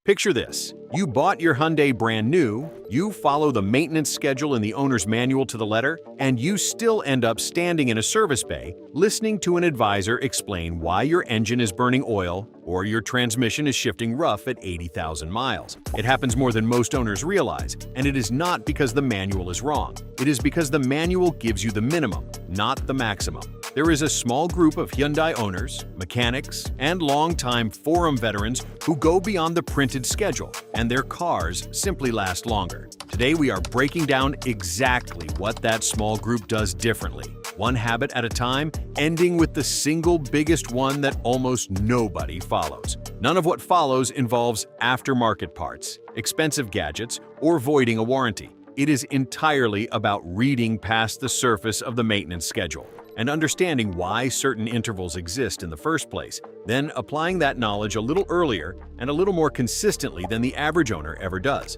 Picture this. You bought your Hyundai brand new, you follow the maintenance schedule in the owner's manual to the letter, and you still end up standing in a service bay, listening to an advisor explain why your engine is burning oil or your transmission is shifting rough at 80,000 miles. It happens more than most owners realize, and it is not because the manual is wrong. It is because the manual gives you the minimum, not the maximum. There is a small group of Hyundai owners, mechanics, and longtime forum veterans who go beyond the printed schedule, and their cars simply last longer. Today we are breaking down exactly what that small group does differently, one habit at a time, ending with the single biggest one that almost nobody follows. None of what follows involves aftermarket parts, expensive gadgets, or voiding a warranty. It is entirely about reading past the surface of the maintenance schedule and understanding why certain intervals exist in the first place, then applying that knowledge a little earlier and a little more consistently than the average owner ever does.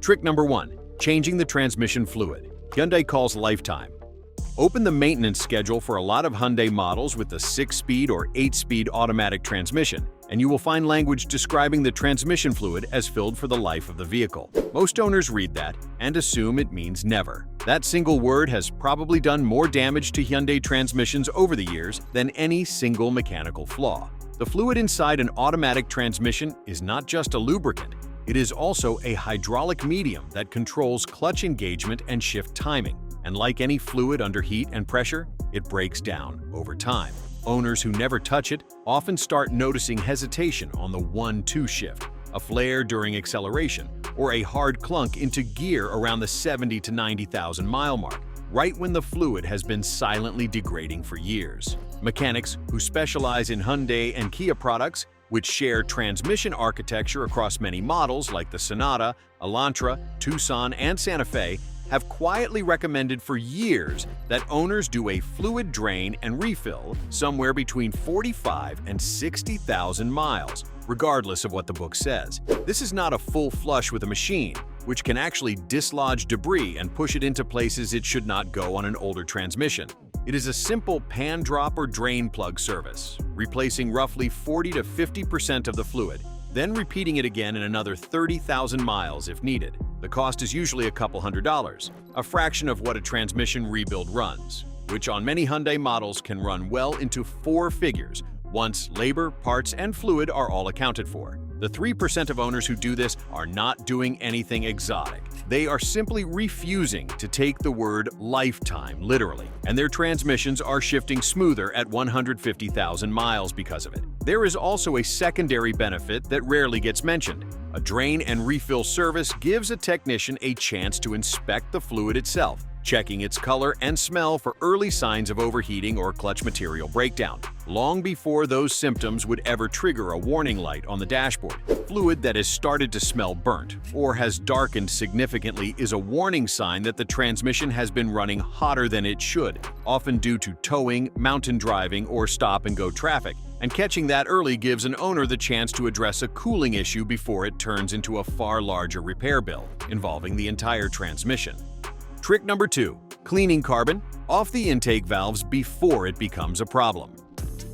Trick number 1. Changing the transmission fluid. Hyundai calls lifetime. Open the maintenance schedule for a lot of Hyundai models with the 6-speed or 8-speed automatic transmission, and you will find language describing the transmission fluid as filled for the life of the vehicle. Most owners read that and assume it means never. That single word has probably done more damage to Hyundai transmissions over the years than any single mechanical flaw. The fluid inside an automatic transmission is not just a lubricant, it is also a hydraulic medium that controls clutch engagement and shift timing. And like any fluid under heat and pressure, it breaks down over time. Owners who never touch it often start noticing hesitation on the 1-2 shift, a flare during acceleration, or a hard clunk into gear around the 70 to 90,000 mile mark, right when the fluid has been silently degrading for years. Mechanics who specialize in Hyundai and Kia products, which share transmission architecture across many models like the Sonata, Elantra, Tucson, and Santa Fe, have quietly recommended for years that owners do a fluid drain and refill somewhere between 45 and 60,000 miles, regardless of what the book says. This is not a full flush with a machine, which can actually dislodge debris and push it into places it should not go on an older transmission. It is a simple pan drop or drain plug service, replacing roughly 40 to 50% of the fluid, then repeating it again in another 30,000 miles if needed. The cost is usually a couple $100s, a fraction of what a transmission rebuild runs, which on many Hyundai models can run well into 4 figures once labor, parts, and fluid are all accounted for. The 3% of owners who do this are not doing anything exotic. They are simply refusing to take the word lifetime literally, and their transmissions are shifting smoother at 150,000 miles because of it. There is also a secondary benefit that rarely gets mentioned. A drain and refill service gives a technician a chance to inspect the fluid itself, checking its color and smell for early signs of overheating or clutch material breakdown, long before those symptoms would ever trigger a warning light on the dashboard. Fluid that has started to smell burnt or has darkened significantly is a warning sign that the transmission has been running hotter than it should, often due to towing, mountain driving, or stop-and-go traffic. And catching that early gives an owner the chance to address a cooling issue before it turns into a far larger repair bill, involving the entire transmission. Trick number 2. Cleaning carbon off the intake valves before it becomes a problem.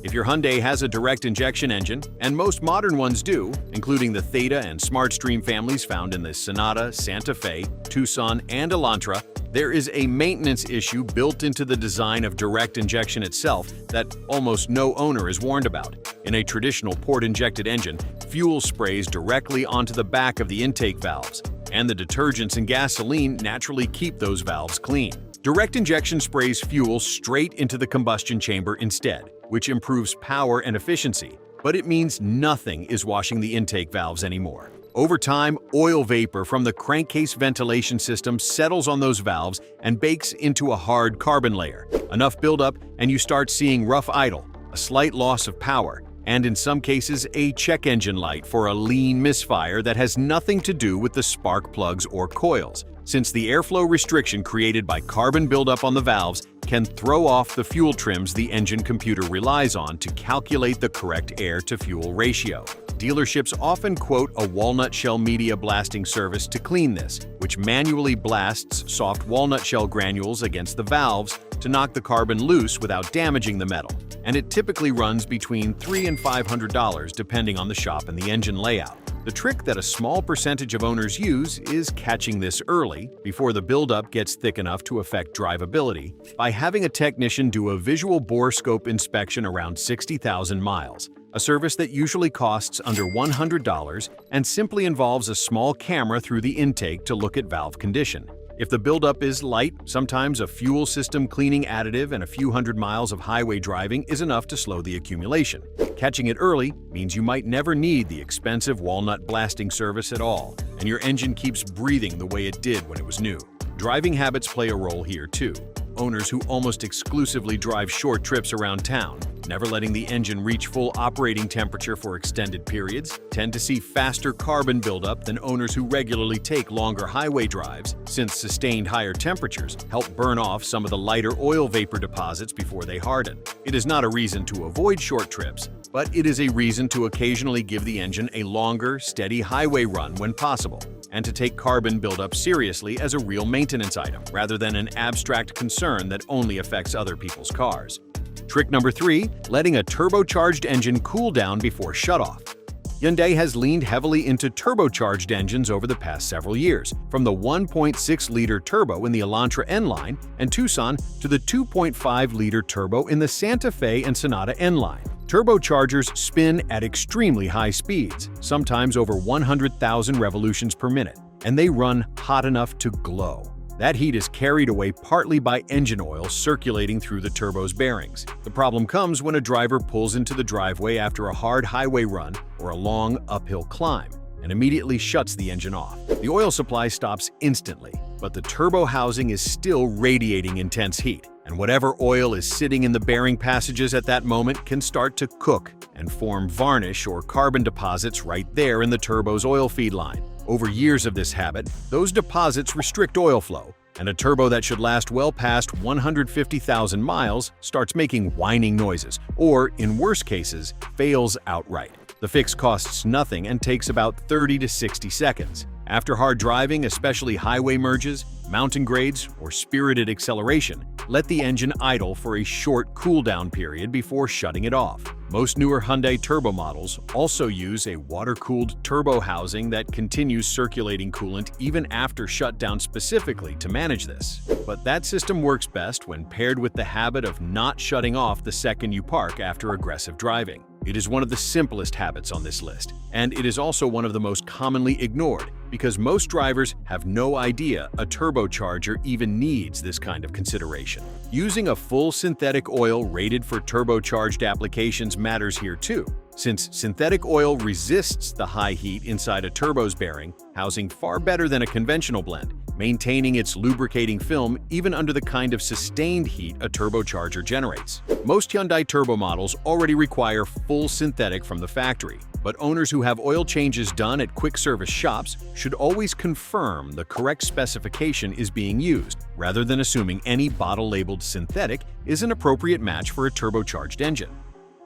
If your Hyundai has a direct injection engine, and most modern ones do, including the Theta and SmartStream families found in the Sonata, Santa Fe, Tucson, and Elantra, there is a maintenance issue built into the design of direct injection itself that almost no owner is warned about. In a traditional port-injected engine, fuel sprays directly onto the back of the intake valves, and the detergents and gasoline naturally keep those valves clean. Direct injection sprays fuel straight into the combustion chamber instead, which improves power and efficiency, but it means nothing is washing the intake valves anymore. Over time, oil vapor from the crankcase ventilation system settles on those valves and bakes into a hard carbon layer. Enough buildup and you start seeing rough idle, a slight loss of power, and in some cases a check engine light for a lean misfire that has nothing to do with the spark plugs or coils, since the airflow restriction created by carbon buildup on the valves can throw off the fuel trims the engine computer relies on to calculate the correct air-to-fuel ratio. Dealerships often quote a walnut shell media blasting service to clean this, which manually blasts soft walnut shell granules against the valves to knock the carbon loose without damaging the metal, and it typically runs between $300 and $500 depending on the shop and the engine layout. The trick that a small percentage of owners use is catching this early, before the buildup gets thick enough to affect drivability, by having a technician do a visual bore scope inspection around 60,000 miles, a service that usually costs under $100 and simply involves a small camera through the intake to look at valve condition. If the buildup is light, sometimes a fuel system cleaning additive and a few hundred miles of highway driving is enough to slow the accumulation. Catching it early means you might never need the expensive walnut blasting service at all, and your engine keeps breathing the way it did when it was new. Driving habits play a role here too. Owners who almost exclusively drive short trips around town, never letting the engine reach full operating temperature for extended periods, tend to see faster carbon buildup than owners who regularly take longer highway drives, since sustained higher temperatures help burn off some of the lighter oil vapor deposits before they harden. It is not a reason to avoid short trips, but it is a reason to occasionally give the engine a longer, steady highway run when possible, and to take carbon buildup seriously as a real maintenance item, rather than an abstract concern that only affects other people's cars. Trick number 3, letting a turbocharged engine cool down before shutoff. Hyundai has leaned heavily into turbocharged engines over the past several years, from the 1.6-liter turbo in the Elantra N-Line and Tucson to the 2.5-liter turbo in the Santa Fe and Sonata N-Line. Turbochargers spin at extremely high speeds, sometimes over 100,000 revolutions per minute, and they run hot enough to glow. That heat is carried away partly by engine oil circulating through the turbo's bearings. The problem comes when a driver pulls into the driveway after a hard highway run or a long uphill climb and immediately shuts the engine off. The oil supply stops instantly, but the turbo housing is still radiating intense heat, and whatever oil is sitting in the bearing passages at that moment can start to cook and form varnish or carbon deposits right there in the turbo's oil feed line. Over years of this habit, those deposits restrict oil flow, and a turbo that should last well past 150,000 miles starts making whining noises, or, in worst cases, fails outright. The fix costs nothing and takes about 30 to 60 seconds. After hard driving, especially highway merges, mountain grades, or spirited acceleration, let the engine idle for a short cool-down period before shutting it off. Most newer Hyundai turbo models also use a water-cooled turbo housing that continues circulating coolant even after shutdown specifically to manage this. But that system works best when paired with the habit of not shutting off the second you park after aggressive driving. It is one of the simplest habits on this list, and it is also one of the most commonly ignored because most drivers have no idea a turbocharger even needs this kind of consideration. Using a full synthetic oil rated for turbocharged applications matters here too, since synthetic oil resists the high heat inside a turbo's bearing housing far better than a conventional blend, maintaining its lubricating film even under the kind of sustained heat a turbocharger generates. Most Hyundai turbo models already require full synthetic from the factory, but owners who have oil changes done at quick service shops should always confirm the correct specification is being used, rather than assuming any bottle-labeled synthetic is an appropriate match for a turbocharged engine.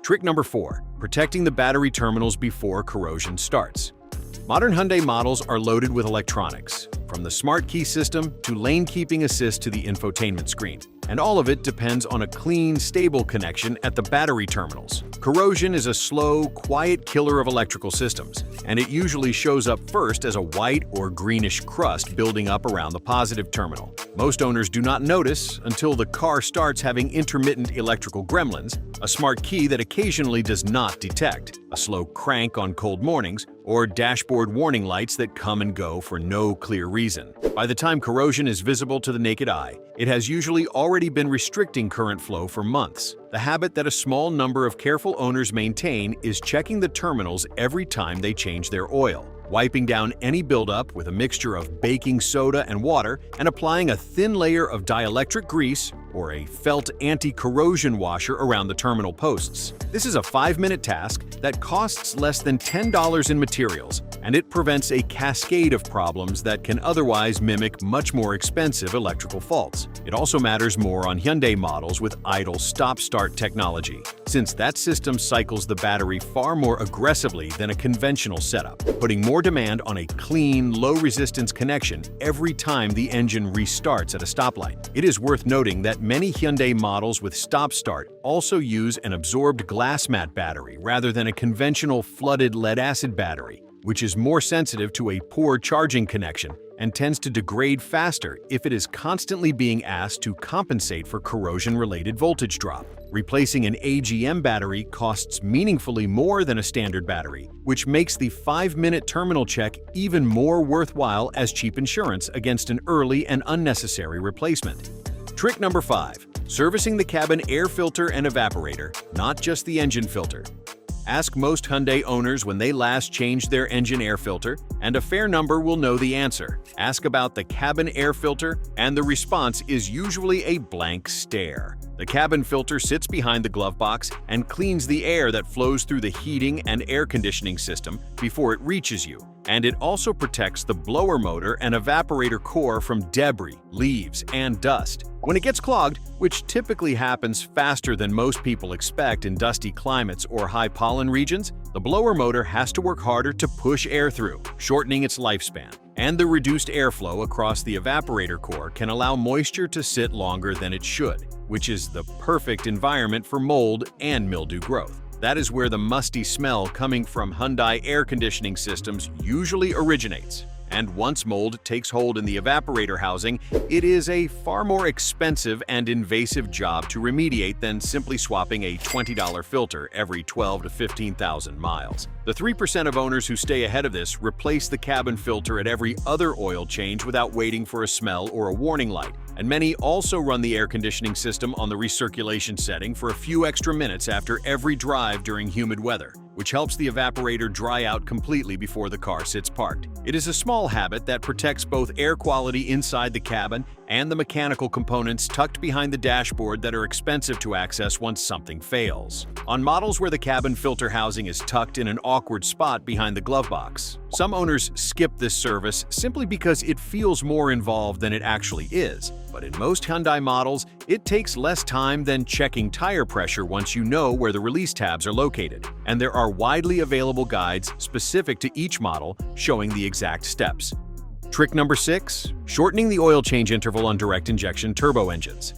Trick number 4, protecting the battery terminals before corrosion starts. Modern Hyundai models are loaded with electronics, from the smart key system to lane keeping assist to the infotainment screen, and all of it depends on a clean, stable connection at the battery terminals. Corrosion is a slow, quiet killer of electrical systems, and it usually shows up first as a white or greenish crust building up around the positive terminal. Most owners do not notice until the car starts having intermittent electrical gremlins, a smart key that occasionally does not detect, a slow crank on cold mornings, or dashboard warning lights that come and go for no clear reason. By the time corrosion is visible to the naked eye, it has usually already been restricting current flow for months. The habit that a small number of careful owners maintain is checking the terminals every time they change their oil, wiping down any buildup with a mixture of baking soda and water, and applying a thin layer of dielectric grease or a felt anti-corrosion washer around the terminal posts. This is a 5-minute task that costs less than $10 in materials, and it prevents a cascade of problems that can otherwise mimic much more expensive electrical faults. It also matters more on Hyundai models with idle stop-start technology, since that system cycles the battery far more aggressively than a conventional setup, putting more demand on a clean, low-resistance connection every time the engine restarts at a stoplight. It is worth noting that many Hyundai models with stop-start also use an absorbed glass mat battery rather than a conventional flooded lead-acid battery, which is more sensitive to a poor charging connection and tends to degrade faster if it is constantly being asked to compensate for corrosion-related voltage drop. Replacing an AGM battery costs meaningfully more than a standard battery, which makes the 5-minute terminal check even more worthwhile as cheap insurance against an early and unnecessary replacement. Trick number 5. Servicing the cabin air filter and evaporator, not just the engine filter. Ask most Hyundai owners when they last changed their engine air filter, and a fair number will know the answer. Ask about the cabin air filter, and the response is usually a blank stare. The cabin filter sits behind the glove box and cleans the air that flows through the heating and air conditioning system before it reaches you. And it also protects the blower motor and evaporator core from debris, leaves, and dust. When it gets clogged, which typically happens faster than most people expect in dusty climates or high pollen regions, the blower motor has to work harder to push air through, shortening its lifespan. And the reduced airflow across the evaporator core can allow moisture to sit longer than it should, which is the perfect environment for mold and mildew growth. That is where the musty smell coming from Hyundai air conditioning systems usually originates. And once mold takes hold in the evaporator housing, it is a far more expensive and invasive job to remediate than simply swapping a $20 filter every 12 to 15,000 miles. The 3% of owners who stay ahead of this replace the cabin filter at every other oil change without waiting for a smell or a warning light. And many also run the air conditioning system on the recirculation setting for a few extra minutes after every drive during humid weather, which helps the evaporator dry out completely before the car sits parked. It is a small habit that protects both air quality inside the cabin and the mechanical components tucked behind the dashboard that are expensive to access once something fails. On models where the cabin filter housing is tucked in an awkward spot behind the glove box, some owners skip this service simply because it feels more involved than it actually is. But in most Hyundai models, it takes less time than checking tire pressure once you know where the release tabs are located. And there are widely available guides specific to each model showing the exact steps. Trick number 6. Shortening the oil change interval on direct injection turbo engines.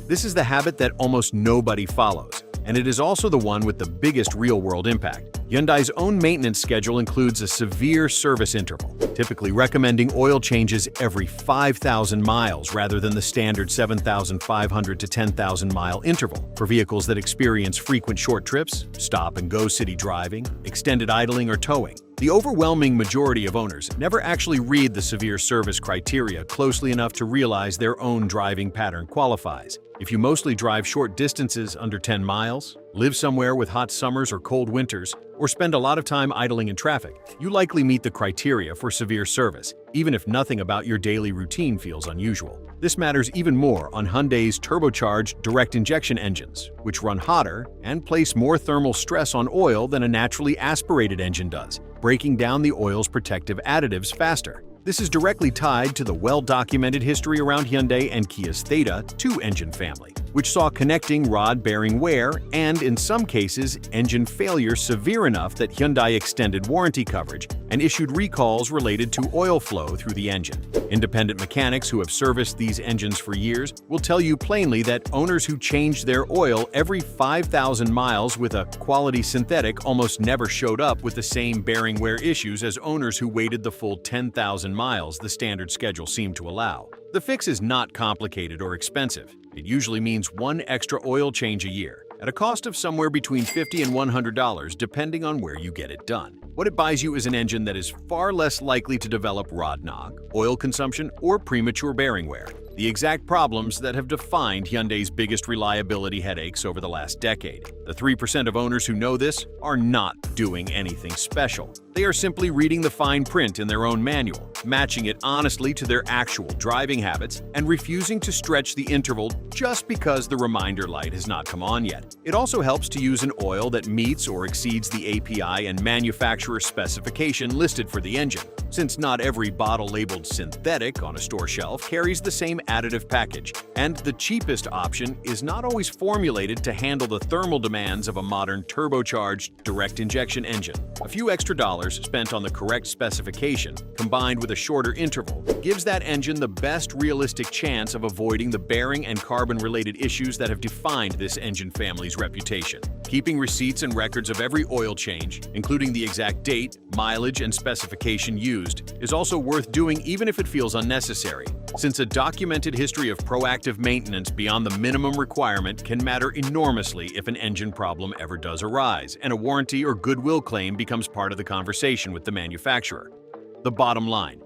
This is the habit that almost nobody follows, and it is also the one with the biggest real-world impact. Hyundai's own maintenance schedule includes a severe service interval, typically recommending oil changes every 5,000 miles rather than the standard 7,500 to 10,000 mile interval. For vehicles that experience frequent short trips, stop-and-go city driving, extended idling, or towing, the overwhelming majority of owners never actually read the severe service criteria closely enough to realize their own driving pattern qualifies. If you mostly drive short distances under 10 miles, live somewhere with hot summers or cold winters, or spend a lot of time idling in traffic, you likely meet the criteria for severe service, even if nothing about your daily routine feels unusual. This matters even more on Hyundai's turbocharged direct injection engines, which run hotter and place more thermal stress on oil than a naturally aspirated engine does, breaking down the oil's protective additives faster. This is directly tied to the well-documented history around Hyundai and Kia's Theta 2 engine family, which saw connecting rod bearing wear and, in some cases, engine failure severe enough that Hyundai extended warranty coverage and issued recalls related to oil flow through the engine. Independent mechanics who have serviced these engines for years will tell you plainly that owners who changed their oil every 5,000 miles with a quality synthetic almost never showed up with the same bearing wear issues as owners who waited the full 10,000 miles the standard schedule seemed to allow. The fix is not complicated or expensive. It usually means one extra oil change a year, at a cost of somewhere between $50 and $100 depending on where you get it done. What it buys you is an engine that is far less likely to develop rod knock, oil consumption, or premature bearing wear. The exact problems that have defined Hyundai's biggest reliability headaches over the last decade. The 3% of owners who know this are not doing anything special. They are simply reading the fine print in their own manual, matching it honestly to their actual driving habits, and refusing to stretch the interval just because the reminder light has not come on yet. It also helps to use an oil that meets or exceeds the API and manufacturer specification listed for the engine, since not every bottle labeled synthetic on a store shelf carries the same additive package, and the cheapest option is not always formulated to handle the thermal demands of a modern turbocharged direct injection engine. A few extra dollars spent on the correct specification, combined with a shorter interval, gives that engine the best realistic chance of avoiding the bearing and carbon-related issues that have defined this engine family's reputation. Keeping receipts and records of every oil change, including the exact date, mileage, and specification used, is also worth doing even if it feels unnecessary, since a documented history of proactive maintenance beyond the minimum requirement can matter enormously if an engine problem ever does arise, and a warranty or goodwill claim becomes part of the conversation with the manufacturer. The bottom line: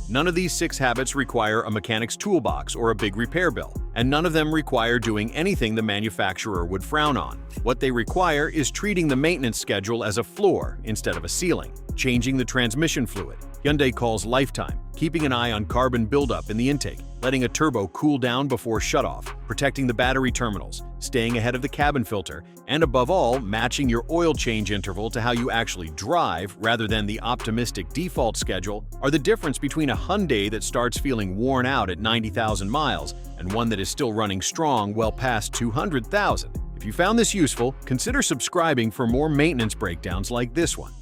none of these 6 habits require a mechanic's toolbox or a big repair bill, and none of them require doing anything the manufacturer would frown on. What they require is treating the maintenance schedule as a floor instead of a ceiling, changing the transmission fluid, Hyundai calls lifetime, keeping an eye on carbon buildup in the intake, letting a turbo cool down before shutoff, protecting the battery terminals, staying ahead of the cabin filter, and above all, matching your oil change interval to how you actually drive rather than the optimistic default schedule are the difference between a Hyundai that starts feeling worn out at 90,000 miles and one that is still running strong well past 200,000. If you found this useful, consider subscribing for more maintenance breakdowns like this one.